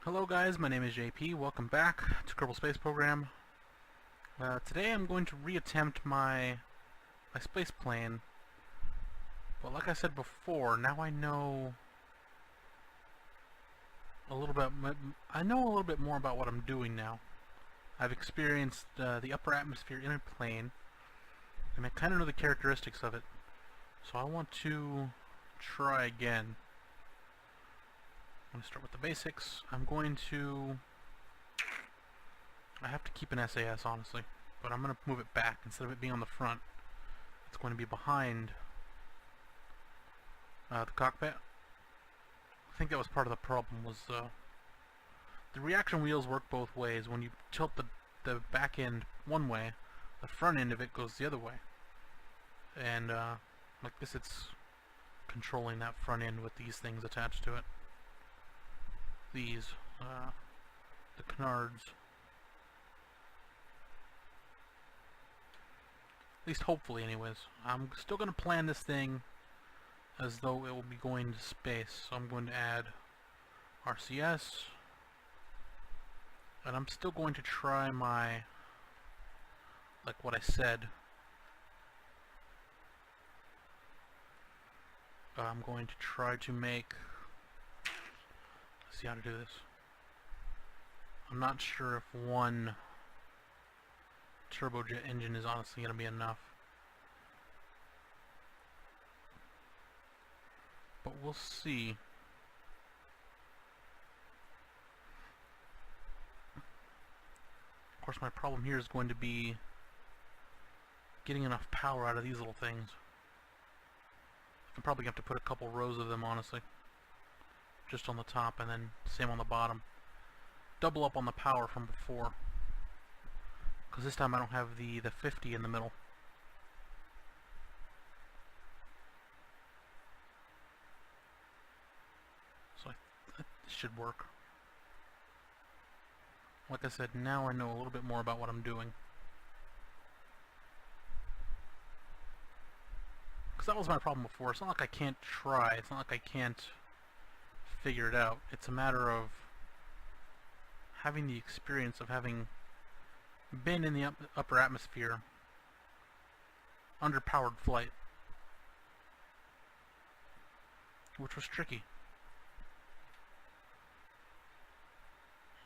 Hello guys, my name is JP. Welcome back to Kerbal Space Program. Today I'm going to reattempt my space plane. But like I said before, now I know a little bit. I know a little bit more about what I'm doing now. I've experienced the upper atmosphere in a plane, and I kind of know the characteristics of it. So I want to try again. I'm going to start with the basics. I have to keep an SAS, honestly, but I'm going to move it back. Instead of it being on the front, it's going to be behind the cockpit. I think that was part of the problem, was the reaction wheels work both ways. When you tilt the back end one way, the front end of it goes the other way. And like this, it's controlling that front end with these things attached to it. These, the canards. At least hopefully anyways. I'm still going to plan this thing as though it will be going to space. So I'm going to add RCS. And I'm still going to try my, like what I said. I'm going to try to make, let's see how to do this. I'm not sure if one turbojet engine is honestly going to be enough. But we'll see. Of course, my problem here is going to be getting enough power out of these little things. I'm probably going to have to put a couple rows of them, honestly. Just on the top, and then same on the bottom. Double up on the power from before. Because this time I don't have the 50 in the middle. So this should work. Like I said, now I know a little bit more about what I'm doing. Because that was my problem before. It's not like I can't try. It's not like I can't figure it out. It's a matter of having the experience of having been in the upper atmosphere under powered flight, which was tricky.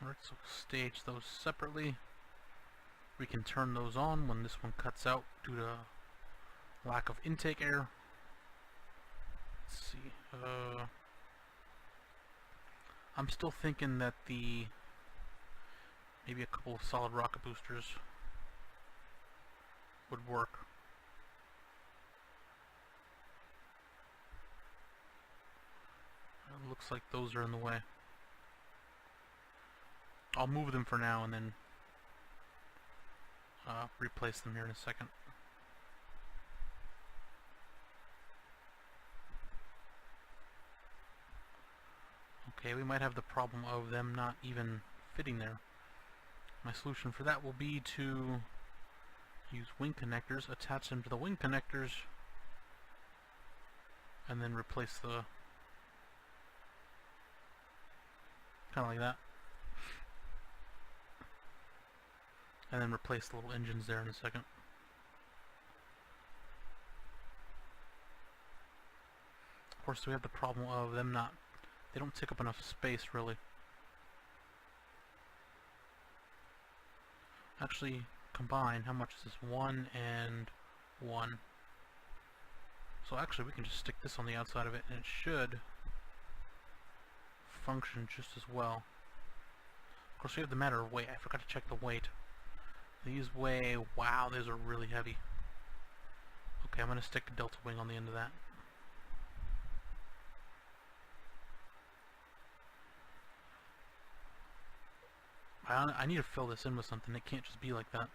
Alright, so stage those separately. We can turn those on when this one cuts out due to lack of intake air. Let's see. I'm still thinking that maybe a couple of solid rocket boosters would work. It looks like those are in the way. I'll move them for now and then replace them here in a second. Okay, we might have the problem of them not even fitting there. My solution for that will be to use wing connectors, attach them to the wing connectors, and then replace the, kind of like that, and then replace the little engines there in a second. Of course, we have the problem of them they don't take up enough space really. Actually, combine, how much is this? 1 and 1. So actually we can just stick this on the outside of it and it should function just as well. Of course we have the matter of weight. I forgot to check the weight. These weigh, wow, these are really heavy. Okay, I'm going to stick a delta wing on the end of that. I need to fill this in with something. It can't just be like that.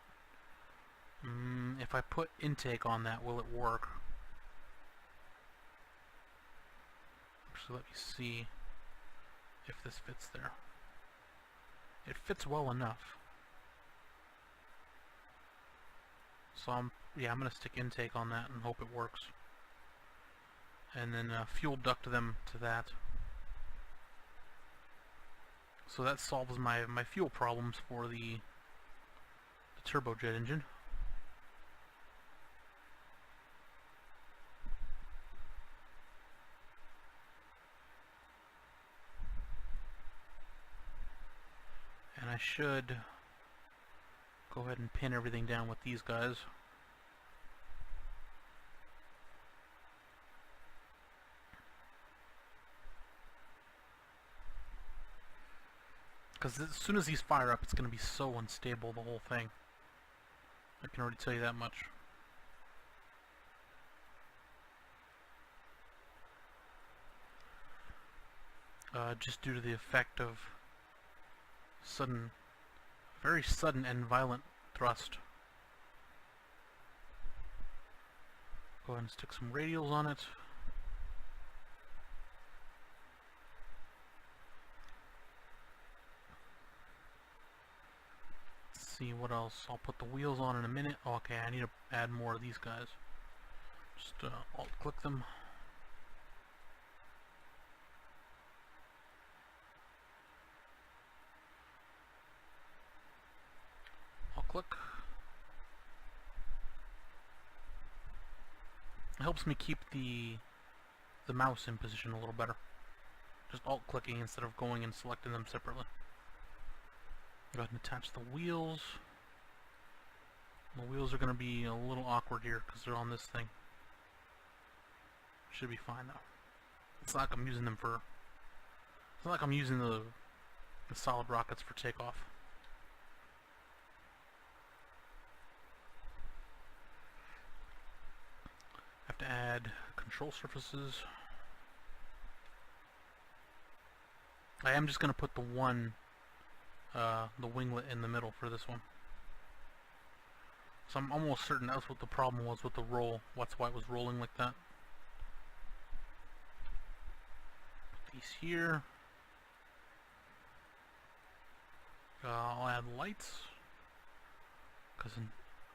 If I put intake on that, will it work? Actually, let me see if this fits there. It fits well enough. So I'm going to stick intake on that and hope it works. And then fuel duct them to that. So that solves my fuel problems for the turbojet engine. And I should go ahead and pin everything down with these guys. Because as soon as these fire up, it's going to be so unstable, the whole thing. I can already tell you that much. Just due to the effect of very sudden and violent thrust. Go ahead and stick some radials on it. Let's see what else. I'll put the wheels on in a minute. Oh, okay, I need to add more of these guys. Just alt-click them. Alt-click. It helps me keep the mouse in position a little better. Just alt-clicking instead of going and selecting them separately. Go ahead and attach the wheels. The wheels are going to be a little awkward here because they're on this thing. Should be fine though. It's not like I'm using them for. It's not like I'm using the solid rockets for takeoff. Have to add control surfaces. I am just going to put the winglet in the middle for this one. So I'm almost certain that's what the problem was with the roll. That's why it was rolling like that. Put these here. I'll add lights, because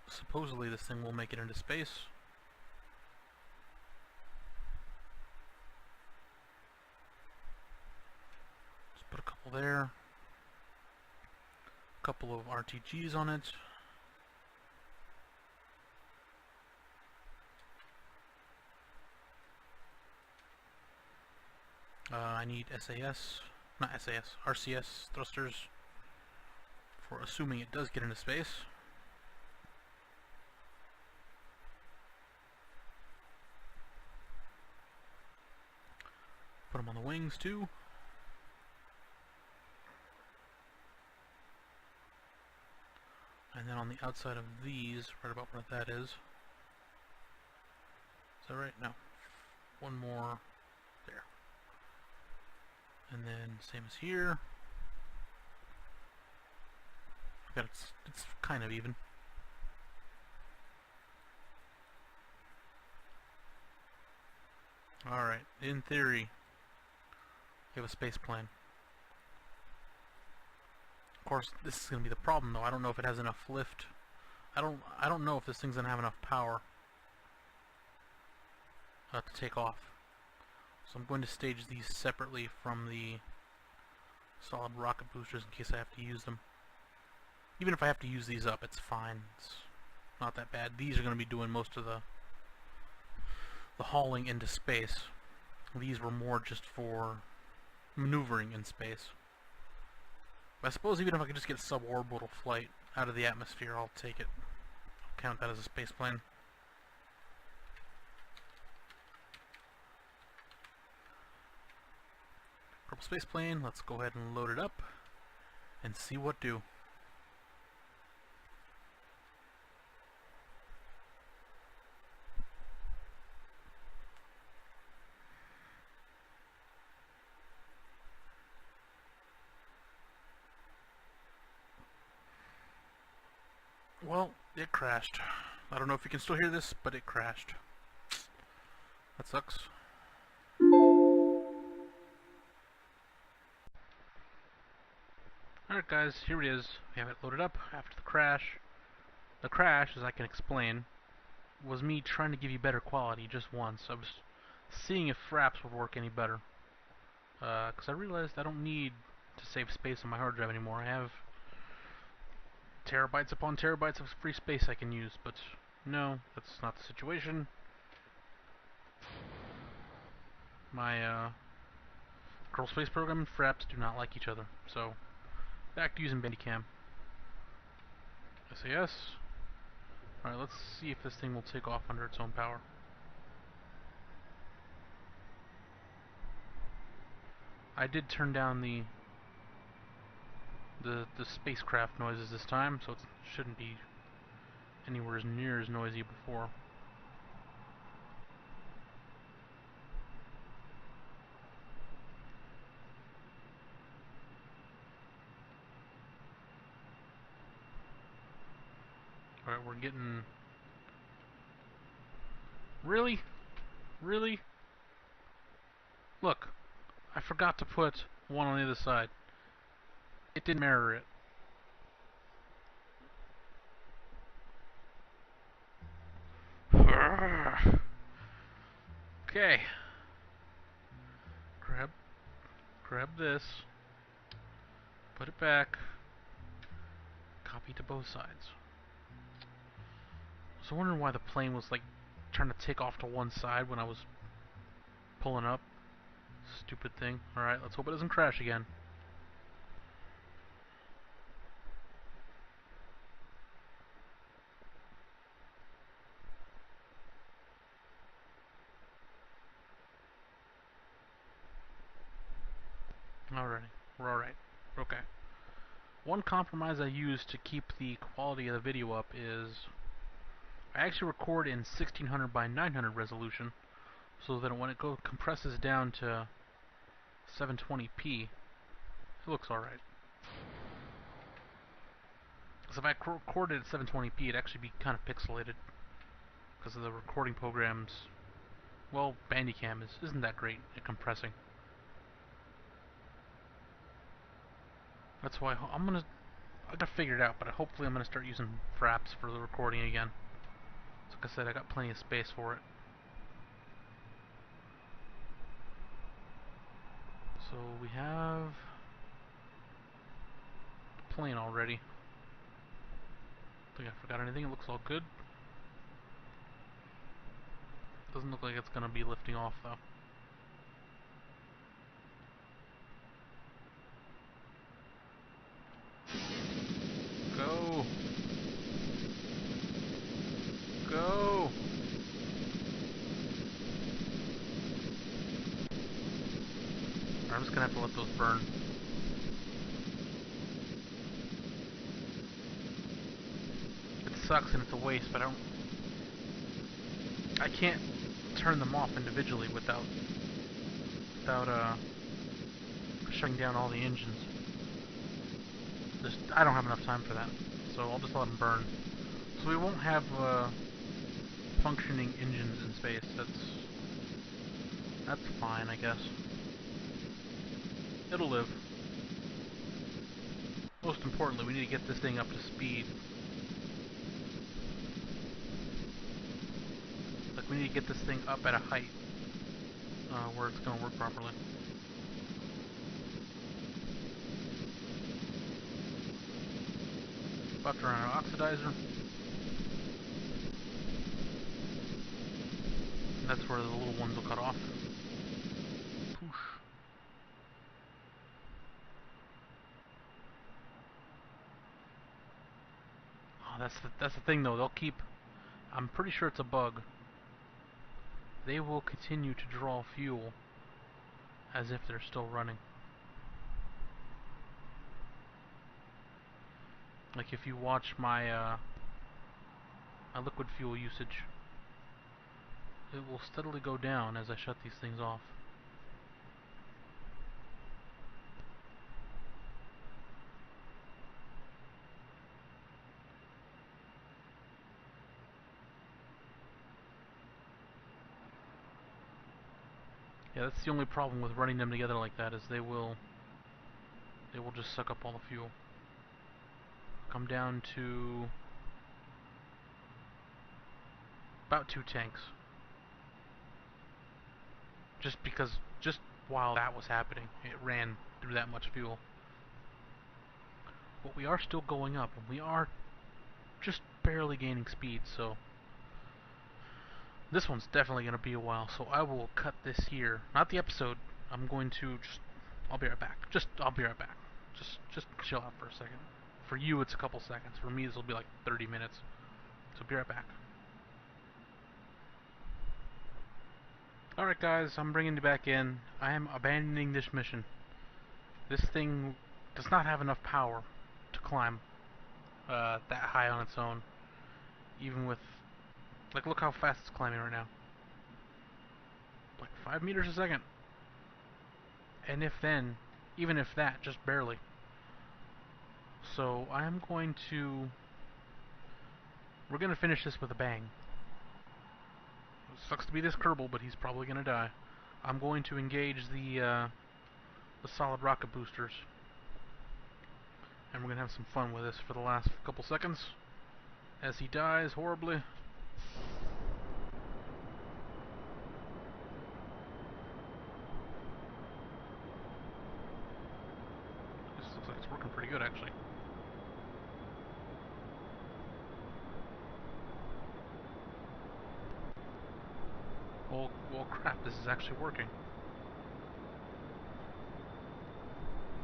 supposedly this thing will make it into space. Just put a couple there. A couple of RTGs on it. I need RCS thrusters for assuming it does get into space. Put them on the wings too. And then on the outside of these, right about where that is. Is that right? No. One more there. And then same as here. It's kind of even. Alright, in theory, we have a space plane. Of course, this is going to be the problem though. I don't know if it has enough lift. I don't know if this thing's going to have enough power to take off. So I'm going to stage these separately from the solid rocket boosters in case I have to use them. Even if I have to use these up, it's fine. It's not that bad. These are going to be doing most of the hauling into space. These were more just for maneuvering in space. But I suppose even if I could just get suborbital flight out of the atmosphere, I'll take it. I'll count that as a space plane. Purple space plane, let's go ahead and load it up and see what do. Well, it crashed. I don't know if you can still hear this, but it crashed. That sucks. Alright guys, here it is. We have it loaded up after the crash. The crash, as I can explain, was me trying to give you better quality just once. I was seeing if fraps would work any better. Because I realized I don't need to save space on my hard drive anymore. I have terabytes upon terabytes of free space I can use, but no, that's not the situation. My Kerbal Space Program and Fraps do not like each other, so back to using Bandicam. SAS. Alright, let's see if this thing will take off under its own power. I did turn down the spacecraft noises this time, so it shouldn't be anywhere near as noisy before. Alright, we're getting... Really? Really? Look, I forgot to put one on the other side. It didn't mirror it. Okay. Grab this. Put it back. Copy to both sides. I was wondering why the plane was like trying to take off to one side when I was pulling up. Stupid thing. Alright, let's hope it doesn't crash again. Alrighty, we're alright. Okay. One compromise I use to keep the quality of the video up is I actually record in 1600 by 900 resolution, so that when it compresses down to 720p, it looks alright. Because if I recorded at 720p, it'd actually be kind of pixelated, because of the recording programs. Well, Bandicam isn't that great at compressing. That's why I gotta figure it out, but hopefully I'm gonna start using Fraps for the recording again. So like I said, I got plenty of space for it. So we have the plane already. Think I forgot anything. It looks all good. Doesn't look like it's gonna be lifting off though. Go! Go! I'm just gonna have to let those burn. It sucks and it's a waste, but I can't turn them off individually without shutting down all the engines. I don't have enough time for that, so I'll just let them burn. So we won't have functioning engines in space. That's fine, I guess. It'll live. Most importantly, we need to get this thing up to speed. Like, we need to get this thing up at a height where it's going to work properly. About to run our oxidizer. And that's where the little ones will cut off. Poosh. Oh, that's the thing though. They'll keep. I'm pretty sure it's a bug. They will continue to draw fuel as if they're still running. Like if you watch my my liquid fuel usage, it will steadily go down as I shut these things off. Yeah, that's the only problem with running them together like that, is they will just suck up all the fuel. Come down to about 2 tanks. Just while that was happening, it ran through that much fuel. But we are still going up, and we are just barely gaining speed, so this one's definitely going to be a while, so I will cut this here. Not the episode. I'm going to just... I'll be right back. I'll be right back. Just chill out for a second. For you, it's a couple seconds. For me, this will be like 30 minutes. So be right back. Alright guys, I'm bringing you back in. I am abandoning this mission. This thing does not have enough power to climb that high on its own. Even with... Like, look how fast it's climbing right now. Like 5 meters a second. And if then, even if that, just barely. So I'm going to... We're going to finish this with a bang. It sucks to be this Kerbal, but he's probably going to die. I'm going to engage the solid rocket boosters. And we're going to have some fun with this for the last couple seconds. As he dies horribly. This looks like it's working pretty good, actually. Well, crap, this is actually working.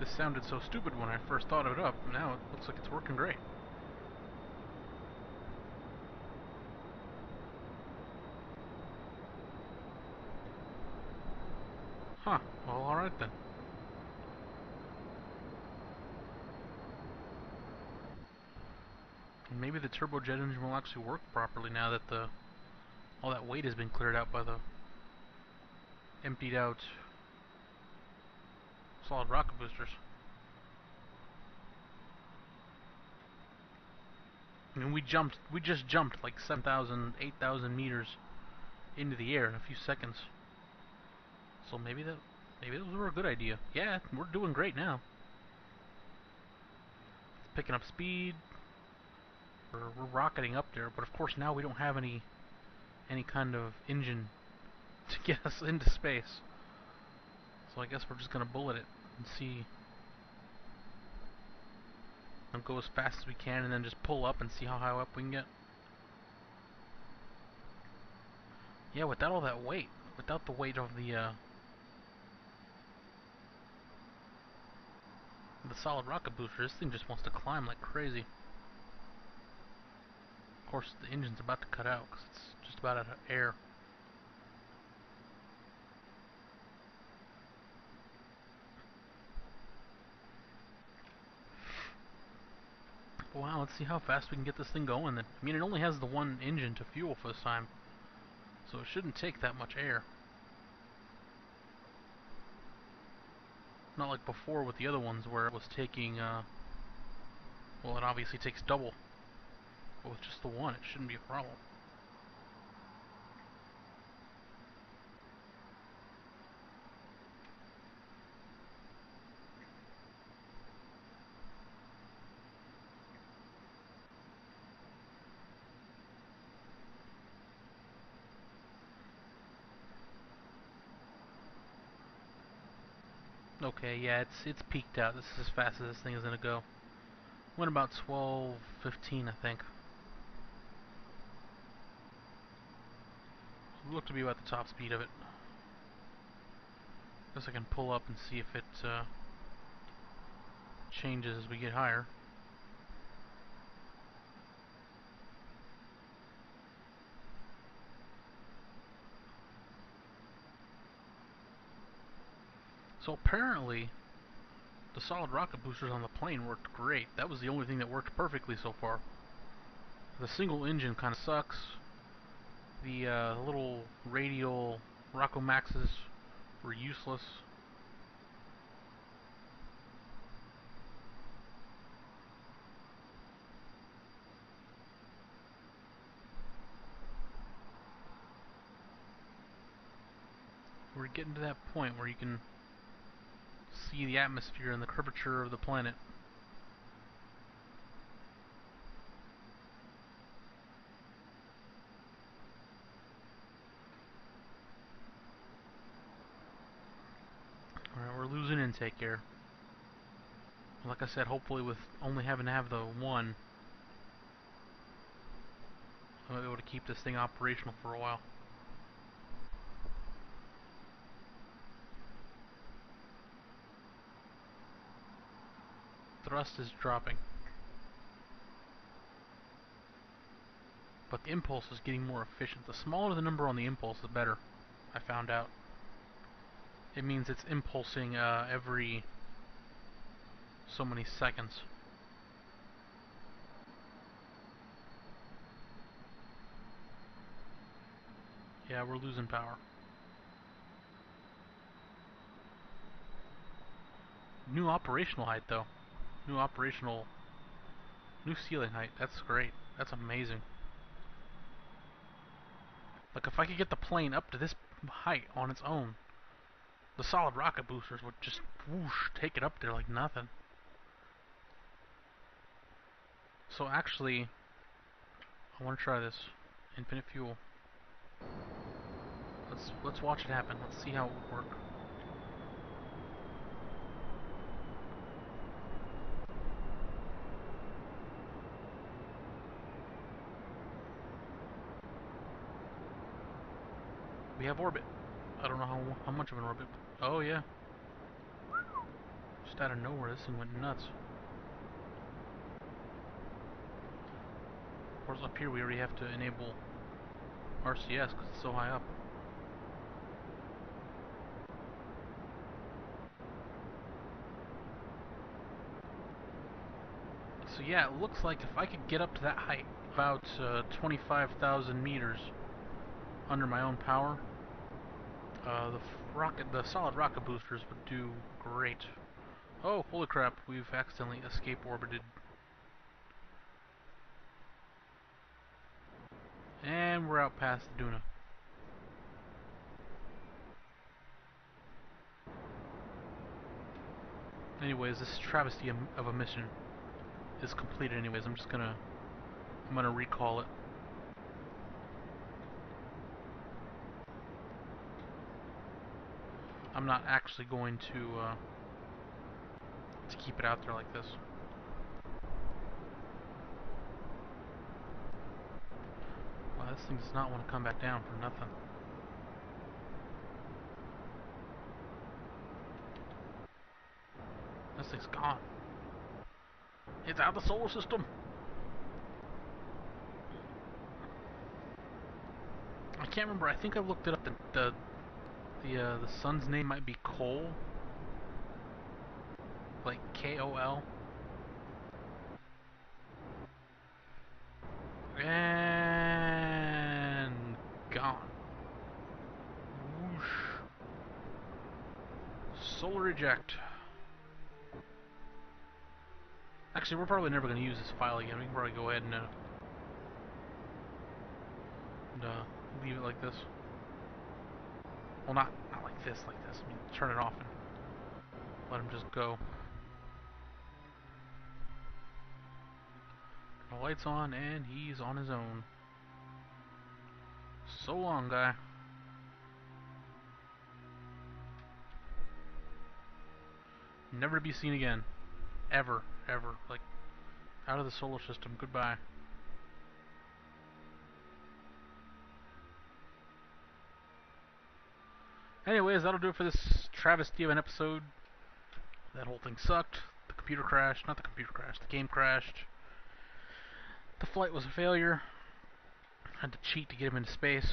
This sounded so stupid when I first thought it up. Now it looks like it's working great. Huh. Well, alright then. And maybe the turbojet engine will actually work properly now that all that weight has been cleared out by the emptied out solid rocket boosters. I mean, we just jumped like 7,000, 8,000 meters into the air in a few seconds. So maybe those were a good idea. Yeah, we're doing great now. It's picking up speed. We're rocketing up there, but of course now we don't have any kind of engine to get us into space. So I guess we're just gonna bullet it and see, and go as fast as we can, and then just pull up and see how high up we can get. Yeah, without all that weight, without the weight of the solid rocket booster, this thing just wants to climb like crazy. Of course, the engine's about to cut out because it's just about out of air. Wow, let's see how fast we can get this thing going then. I mean, it only has the one engine to fuel for this time, so it shouldn't take that much air. Not like before with the other ones where it was taking, well, it obviously takes double. But with just the one, it shouldn't be a problem. Okay, yeah, it's peaked out. This is as fast as this thing is gonna go. Went about 12:15, I think. Look to be about the top speed of it. Guess I can pull up and see if it changes as we get higher. So apparently, the solid rocket boosters on the plane worked great. That was the only thing that worked perfectly so far. The single engine kind of sucks. The little radial Rockomaxes were useless. We're getting to that point where you can see the atmosphere and the curvature of the planet. Alright, we're losing intake here. Like I said, hopefully with only having to have the one, I'll be able to keep this thing operational for a while. Thrust is dropping. But the impulse is getting more efficient. The smaller the number on the impulse, the better, I found out. It means it's impulsing every so many seconds. Yeah, we're losing power. New operational height, though. New ceiling height. That's great. That's amazing. Like, if I could get the plane up to this height on its own, the solid rocket boosters would just whoosh, take it up there like nothing. So actually, I want to try this. Infinite fuel. Let's watch it happen. Let's see how it would work. We have orbit. I don't know how much of an orbit. Oh yeah. Just out of nowhere, this thing went nuts. Of course, up here we already have to enable RCS because it's so high up. So yeah, it looks like if I could get up to that height, about 25,000 meters under my own power, the solid rocket boosters would do great. Oh, holy crap! We've accidentally escape orbited, and we're out past the Duna. Anyways, this travesty of a mission is completed. Anyways, I'm gonna recall it. I'm not actually going to keep it out there like this. Wow, this thing does not want to come back down for nothing. This thing's gone. It's out of the solar system. I can't remember. I think I looked it up. The sun's name might be Cole, like K-O-L. And gone. Whoosh. Solar eject. Actually, we're probably never going to use this file again. We can probably go ahead and leave it like this. Well, not like this, like this. I mean, turn it off and let him just go. The light's on, and he's on his own. So long, guy. Never to be seen again. Ever, ever. Like, out of the solar system. Goodbye. Anyways, that'll do it for this travesty of an episode. That whole thing sucked. The computer crashed. Not the computer crashed. The game crashed. The flight was a failure. Had to cheat to get him into space.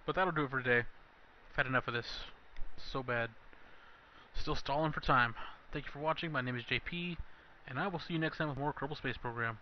But that'll do it for today. I've had enough of this. So bad. Still stalling for time. Thank you for watching. My name is JP, and I will see you next time with more Kerbal Space Program.